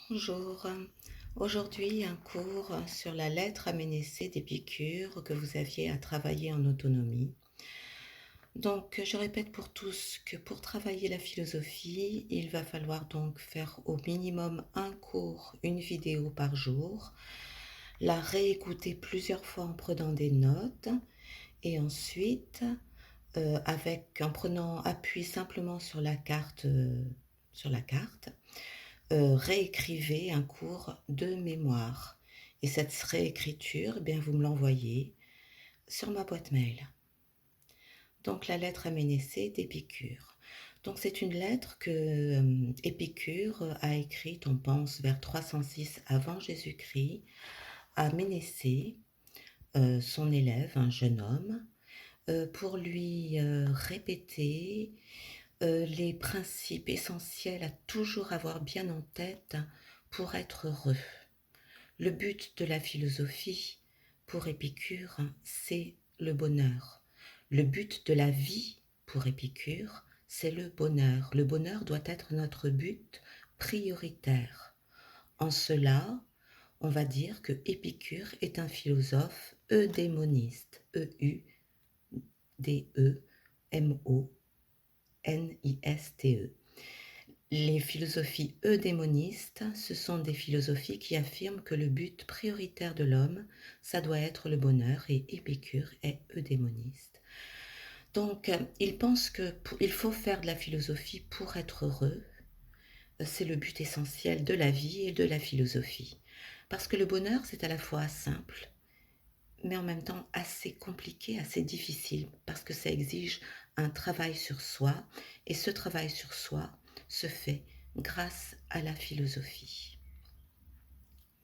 Bonjour. Aujourd'hui, un cours sur la lettre à Ménécée d'Épicure que vous aviez à travailler en autonomie. Donc, je répète pour tous que pour travailler la philosophie, il va falloir donc faire au minimum un cours, une vidéo par jour, la réécouter plusieurs fois en prenant des notes et ensuite, en prenant appui simplement sur la carte, réécrivez un cours de mémoire. Et cette réécriture, eh bien, vous me l'envoyez sur ma boîte mail. Donc la lettre à Ménécée d'Épicure. Donc c'est une lettre que Épicure a écrite, on pense, vers 306 avant Jésus-Christ, à Ménécée, son élève, un jeune homme, pour lui répéter les principes essentiels à toujours avoir bien en tête pour être heureux. Le but de la philosophie, pour Épicure, c'est le bonheur. Le but de la vie, pour Épicure, c'est le bonheur. Le bonheur doit être notre but prioritaire. En cela, on va dire que Épicure est un philosophe eudémoniste, Eudémoniste. Les philosophies eudémonistes, ce sont des philosophies qui affirment que le but prioritaire de l'homme, ça doit être le bonheur, et Épicure est eudémoniste. Donc, il pense qu'il faut faire de la philosophie pour être heureux. C'est le but essentiel de la vie et de la philosophie. Parce que le bonheur, c'est à la fois simple, mais en même temps assez compliqué, assez difficile, parce que ça exige un travail sur soi, et ce travail sur soi se fait grâce à la philosophie.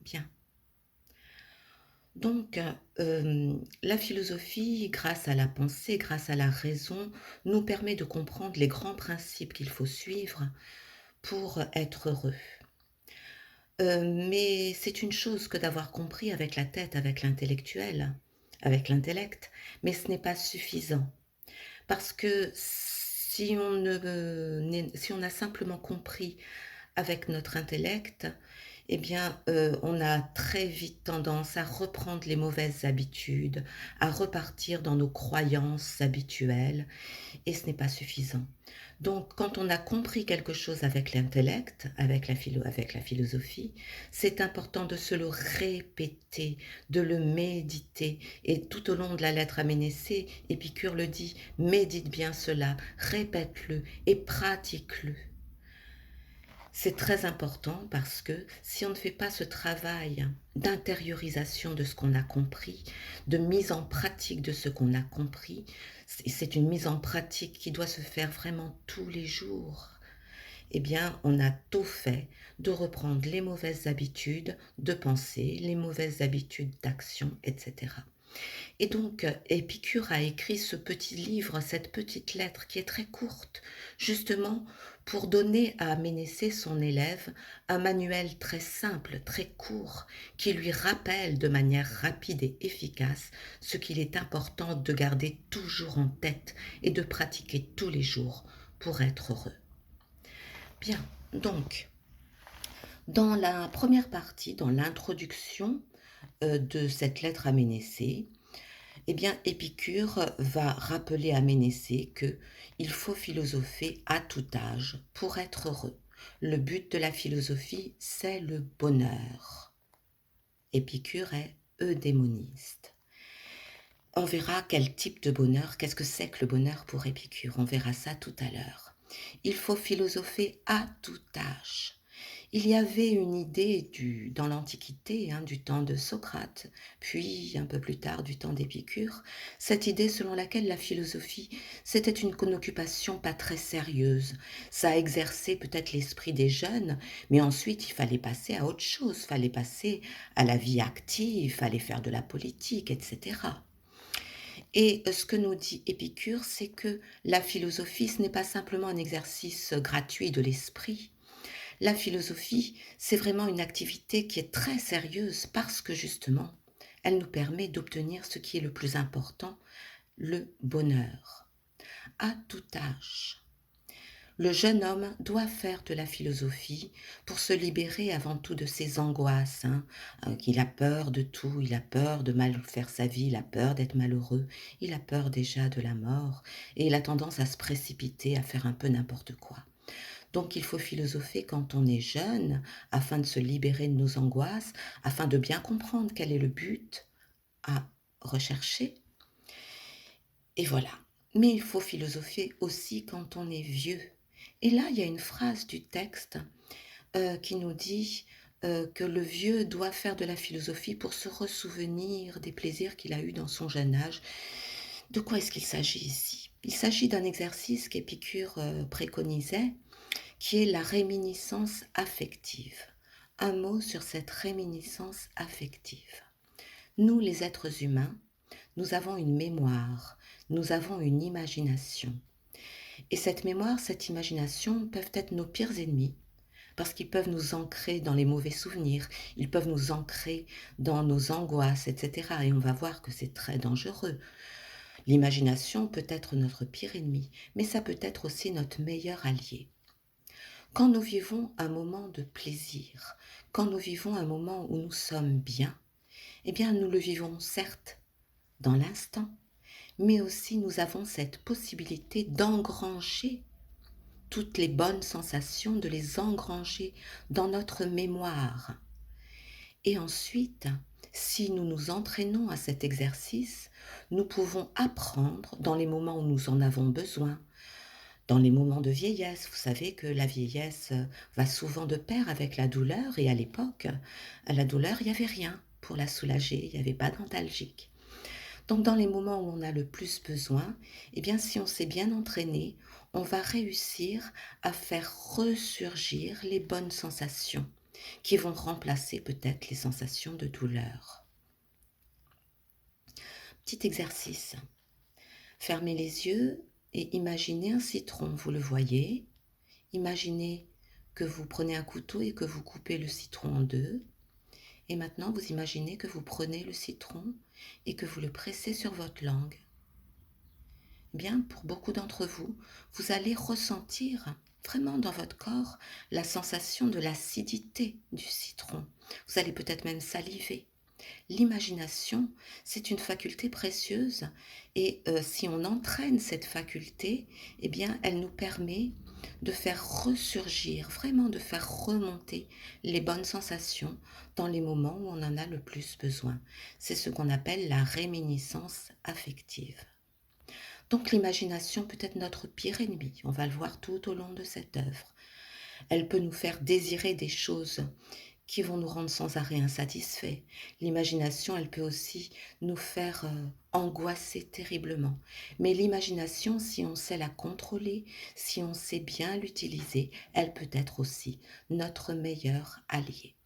Bien. Donc, la philosophie, grâce à la pensée, grâce à la raison, nous permet de comprendre les grands principes qu'il faut suivre pour être heureux. Mais c'est une chose que d'avoir compris avec la tête, avec l'intellectuel, avec l'intellect, mais ce n'est pas suffisant. Parce que si on a simplement compris avec notre intellect, eh bien, on a très vite tendance à reprendre les mauvaises habitudes, à repartir dans nos croyances habituelles, et ce n'est pas suffisant. Donc, quand on a compris quelque chose avec l'intellect, avec la philosophie, c'est important de se le répéter, de le méditer. Et tout au long de la lettre à Ménécée, Épicure le dit, médite bien cela, répète-le et pratique-le. C'est très important parce que si on ne fait pas ce travail d'intériorisation de ce qu'on a compris, de mise en pratique de ce qu'on a compris, c'est une mise en pratique qui doit se faire vraiment tous les jours. Eh bien, on a tôt fait de reprendre les mauvaises habitudes de pensée, les mauvaises habitudes d'action, etc. Et donc, Épicure a écrit ce petit livre, cette petite lettre qui est très courte, justement pour donner à Ménécée, son élève, un manuel très simple, très court, qui lui rappelle de manière rapide et efficace ce qu'il est important de garder toujours en tête et de pratiquer tous les jours pour être heureux. Bien, donc, dans la première partie, dans l'introduction de cette lettre à Ménécée, eh bien, Épicure va rappeler à Ménécée qu'il faut philosopher à tout âge pour être heureux. Le but de la philosophie, c'est le bonheur. Épicure est eudémoniste. On verra quel type de bonheur, qu'est-ce que c'est que le bonheur pour Épicure. On verra ça tout à l'heure. Il faut philosopher à tout âge. Il y avait une idée dans l'Antiquité, du temps de Socrate, puis un peu plus tard du temps d'Épicure, cette idée selon laquelle la philosophie, c'était une occupation pas très sérieuse. Ça exerçait peut-être l'esprit des jeunes, mais ensuite il fallait passer à autre chose, il fallait passer à la vie active, il fallait faire de la politique, etc. Et ce que nous dit Épicure, c'est que la philosophie, ce n'est pas simplement un exercice gratuit de l'esprit. La philosophie, c'est vraiment une activité qui est très sérieuse parce que justement, elle nous permet d'obtenir ce qui est le plus important, le bonheur, à tout âge. Le jeune homme doit faire de la philosophie pour se libérer avant tout de ses angoisses, hein. Il a peur de tout, il a peur de mal faire sa vie, il a peur d'être malheureux, il a peur déjà de la mort et il a tendance à se précipiter, à faire un peu n'importe quoi. Donc il faut philosopher quand on est jeune, afin de se libérer de nos angoisses, afin de bien comprendre quel est le but à rechercher. Et voilà. Mais il faut philosopher aussi quand on est vieux. Et là, il y a une phrase du texte qui nous dit que le vieux doit faire de la philosophie pour se ressouvenir des plaisirs qu'il a eus dans son jeune âge. De quoi est-ce qu'il s'agit ici? Il s'agit d'un exercice qu'Épicure préconisait, qui est la réminiscence affective. Un mot sur cette réminiscence affective. Nous, les êtres humains, nous avons une mémoire, nous avons une imagination. Et cette mémoire, cette imagination peuvent être nos pires ennemis, parce qu'ils peuvent nous ancrer dans les mauvais souvenirs, ils peuvent nous ancrer dans nos angoisses, etc. Et on va voir que c'est très dangereux. L'imagination peut être notre pire ennemi, mais ça peut être aussi notre meilleur allié. Quand nous vivons un moment de plaisir, quand nous vivons un moment où nous sommes bien, eh bien nous le vivons certes dans l'instant, mais aussi nous avons cette possibilité d'engranger toutes les bonnes sensations, de les engranger dans notre mémoire. Et ensuite, si nous nous entraînons à cet exercice, nous pouvons apprendre dans les moments où nous en avons besoin, dans les moments de vieillesse. Vous savez que la vieillesse va souvent de pair avec la douleur, et à l'époque, la douleur, il n'y avait rien pour la soulager, il n'y avait pas d'antalgique. Donc dans les moments où on a le plus besoin, eh bien si on s'est bien entraîné, on va réussir à faire ressurgir les bonnes sensations qui vont remplacer peut-être les sensations de douleur. Petit exercice. Fermez les yeux et imaginez un citron, vous le voyez. Imaginez que vous prenez un couteau et que vous coupez le citron en deux. Et maintenant, vous imaginez que vous prenez le citron et que vous le pressez sur votre langue. Bien, pour beaucoup d'entre vous, vous allez ressentir vraiment dans votre corps la sensation de l'acidité du citron. Vous allez peut-être même saliver. L'imagination, c'est une faculté précieuse et si on entraîne cette faculté, eh bien, elle nous permet de faire ressurgir, vraiment de faire remonter les bonnes sensations dans les moments où on en a le plus besoin. C'est ce qu'on appelle la réminiscence affective. Donc l'imagination peut être notre pire ennemi, on va le voir tout au long de cette œuvre. Elle peut nous faire désirer des choses qui vont nous rendre sans arrêt insatisfaits. L'imagination, elle peut aussi nous faire angoisser terriblement. Mais l'imagination, si on sait la contrôler, si on sait bien l'utiliser, elle peut être aussi notre meilleur allié.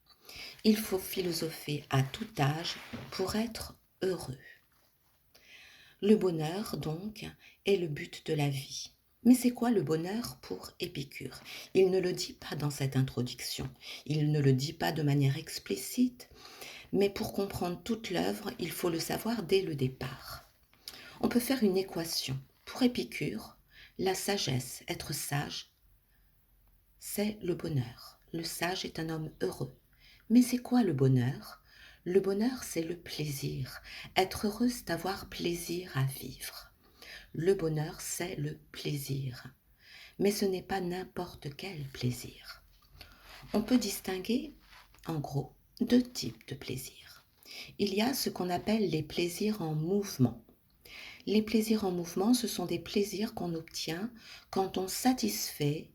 Il faut philosopher à tout âge pour être heureux. Le bonheur, donc, est le but de la vie. Mais c'est quoi le bonheur pour Épicure? Il ne le dit pas dans cette introduction, il ne le dit pas de manière explicite, mais pour comprendre toute l'œuvre, il faut le savoir dès le départ. On peut faire une équation. Pour Épicure, la sagesse, être sage, c'est le bonheur. Le sage est un homme heureux. Mais c'est quoi le bonheur? Le bonheur, c'est le plaisir. Être heureux, c'est avoir plaisir à vivre. Le bonheur, c'est le plaisir. Mais ce n'est pas n'importe quel plaisir. On peut distinguer, en gros, deux types de plaisirs. Il y a ce qu'on appelle les plaisirs en mouvement. Les plaisirs en mouvement, ce sont des plaisirs qu'on obtient quand on satisfait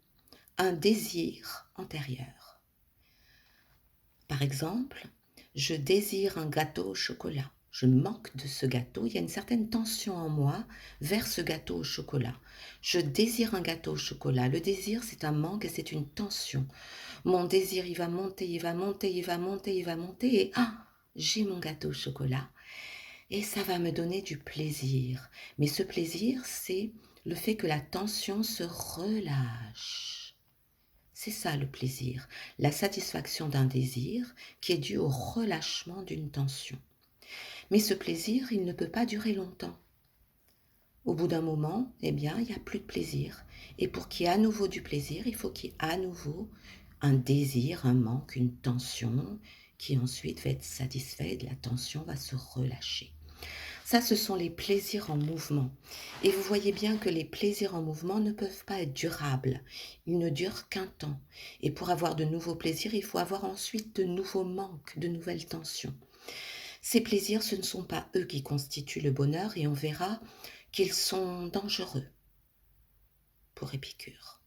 un désir antérieur. Par exemple, je désire un gâteau au chocolat. Je manque de ce gâteau. Il y a une certaine tension en moi vers ce gâteau au chocolat. Je désire un gâteau au chocolat. Le désir, c'est un manque et c'est une tension. Mon désir, il va monter, il va monter, il va monter, il va monter. Et j'ai mon gâteau au chocolat. Et ça va me donner du plaisir. Mais ce plaisir, c'est le fait que la tension se relâche. C'est ça le plaisir, la satisfaction d'un désir qui est dû au relâchement d'une tension. Mais ce plaisir, il ne peut pas durer longtemps. au bout d'un moment, eh bien, il n'y a plus de plaisir. Et pour qu'il y ait à nouveau du plaisir, il faut qu'il y ait à nouveau un désir, un manque, une tension qui ensuite va être satisfait et la tension va se relâcher. Ça, ce sont les plaisirs en mouvement. Et vous voyez bien que les plaisirs en mouvement ne peuvent pas être durables. Ils ne durent qu'un temps. Et pour avoir de nouveaux plaisirs, il faut avoir ensuite de nouveaux manques, de nouvelles tensions. Ces plaisirs, ce ne sont pas eux qui constituent le bonheur et on verra qu'ils sont dangereux pour Épicure.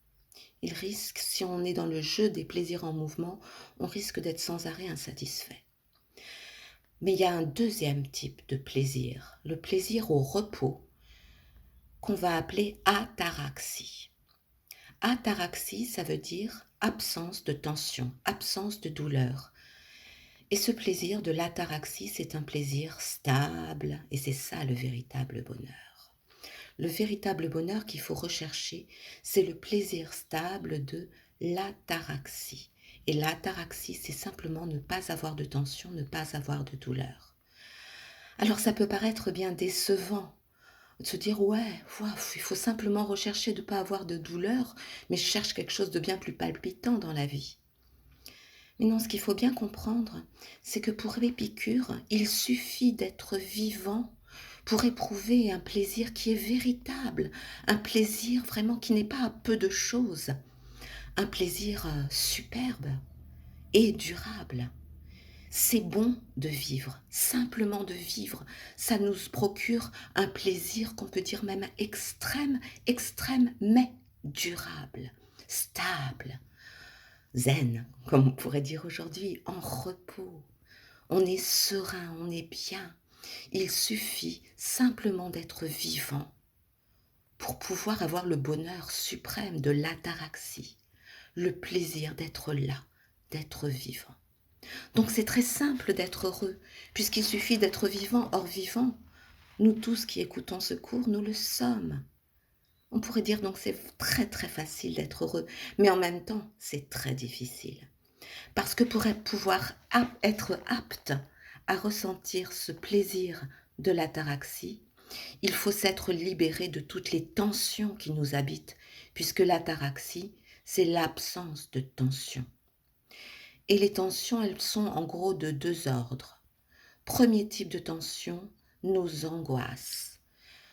Il risque, si on est dans le jeu des plaisirs en mouvement, on risque d'être sans arrêt insatisfait. Mais il y a un deuxième type de plaisir, le plaisir au repos, qu'on va appeler ataraxie. Ataraxie, ça veut dire absence de tension, absence de douleur. Et ce plaisir de l'ataraxie, c'est un plaisir stable, et c'est ça le véritable bonheur. Le véritable bonheur qu'il faut rechercher, c'est le plaisir stable de l'ataraxie. Et l'ataraxie, c'est simplement ne pas avoir de tension, ne pas avoir de douleur. Alors ça peut paraître bien décevant de se dire ouais, il faut simplement rechercher de ne pas avoir de douleur, mais je cherche quelque chose de bien plus palpitant dans la vie. Mais non, ce qu'il faut bien comprendre, c'est que pour Épicure, il suffit d'être vivant pour éprouver un plaisir qui est véritable, un plaisir vraiment qui n'est pas à peu de choses, un plaisir superbe et durable. C'est bon de vivre, simplement de vivre. Ça nous procure un plaisir qu'on peut dire même extrême, extrême, mais durable, stable, zen, comme on pourrait dire aujourd'hui, en repos. On est serein, on est bien. Il suffit simplement d'être vivant pour pouvoir avoir le bonheur suprême de l'ataraxie, le plaisir d'être là, d'être vivant. Donc c'est très simple d'être heureux, puisqu'il suffit d'être vivant. Or vivant, nous tous qui écoutons ce cours, nous le sommes. On pourrait dire donc c'est très très facile d'être heureux, mais en même temps c'est très difficile. Parce que pour pouvoir être apte à ressentir ce plaisir de l'ataraxie, il faut s'être libéré de toutes les tensions qui nous habitent, puisque l'ataraxie, c'est l'absence de tension. Et les tensions, elles sont en gros de deux ordres. Premier type de tension, nos angoisses.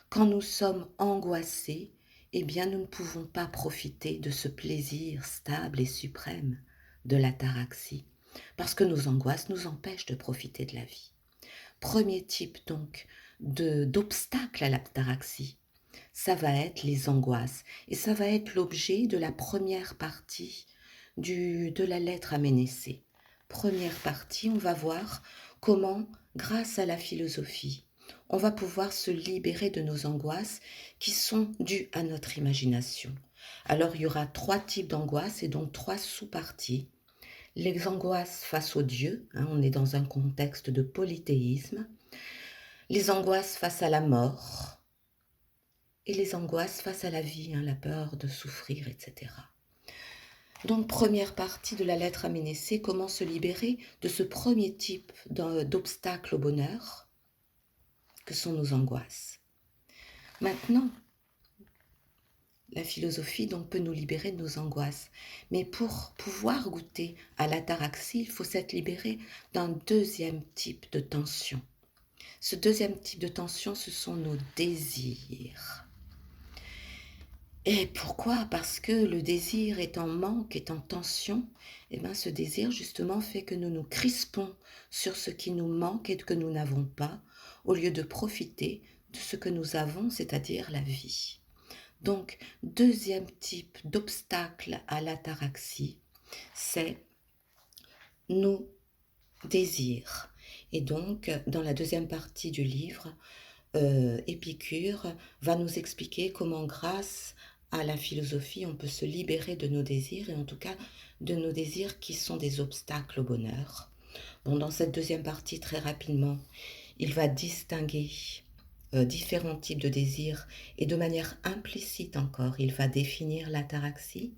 Quand nous sommes angoissés, eh bien nous ne pouvons pas profiter de ce plaisir stable et suprême de l'ataraxie, parce que nos angoisses nous empêchent de profiter de la vie. Premier type donc d'obstacle à l'ataraxie, ça va être les angoisses, et ça va être l'objet de la première partie de la lettre à Ménécée. Première partie, on va voir comment, grâce à la philosophie, on va pouvoir se libérer de nos angoisses qui sont dues à notre imagination. Alors il y aura trois types d'angoisses et donc trois sous-parties. Les angoisses face au Dieu, on est dans un contexte de polythéisme. Les angoisses face à la mort et les angoisses face à la vie, la peur de souffrir, etc. Donc, première partie de la lettre à Ménécée, comment se libérer de ce premier type d'obstacle au bonheur, que sont nos angoisses. Maintenant, la philosophie donc peut nous libérer de nos angoisses. Mais pour pouvoir goûter à l'ataraxie, il faut s'être libéré d'un deuxième type de tension. Ce deuxième type de tension, ce sont nos désirs. Et pourquoi? Parce que le désir est en manque, est en tension, et bien ce désir justement fait que nous nous crispons sur ce qui nous manque et que nous n'avons pas, au lieu de profiter de ce que nous avons, c'est-à-dire la vie. Donc, deuxième type d'obstacle à l'ataraxie, c'est nos désirs. Et donc, dans la deuxième partie du livre, Épicure va nous expliquer comment, grâce à la philosophie, on peut se libérer de nos désirs, et en tout cas de nos désirs qui sont des obstacles au bonheur. Bon, dans cette deuxième partie, très rapidement, il va distinguer différents types de désirs, et de manière implicite encore, il va définir l'ataraxie.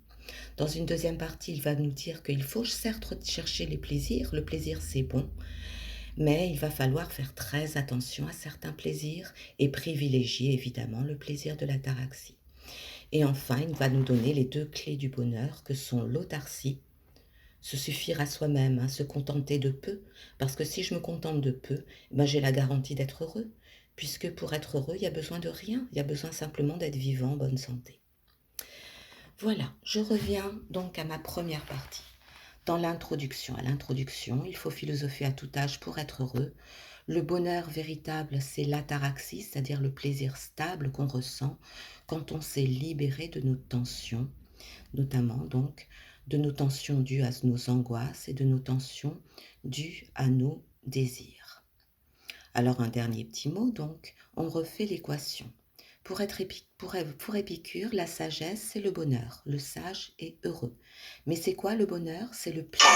Dans une deuxième partie, il va nous dire qu'il faut certes chercher les plaisirs, le plaisir c'est bon, Mais il va falloir faire très attention à certains plaisirs et privilégier évidemment le plaisir de l'ataraxie. Et enfin, il va nous donner les 2 clés du bonheur que sont l'autarcie, se suffire à soi-même, hein, se contenter de peu. Parce que si je me contente de peu, ben j'ai la garantie d'être heureux. Puisque pour être heureux, il y a besoin de rien. Il y a besoin simplement d'être vivant, en bonne santé. Voilà, je reviens donc à ma première partie. Dans l'introduction, à l'introduction, il faut philosopher à tout âge pour être heureux. Le bonheur véritable, c'est l'ataraxie, c'est-à-dire le plaisir stable qu'on ressent quand on s'est libéré de nos tensions, notamment donc de nos tensions dues à nos angoisses et de nos tensions dues à nos désirs. Alors un dernier petit mot donc, on refait l'équation. Pour Épicure, la sagesse, c'est le bonheur. Le sage est heureux. Mais c'est quoi le bonheur? C'est le plaisir.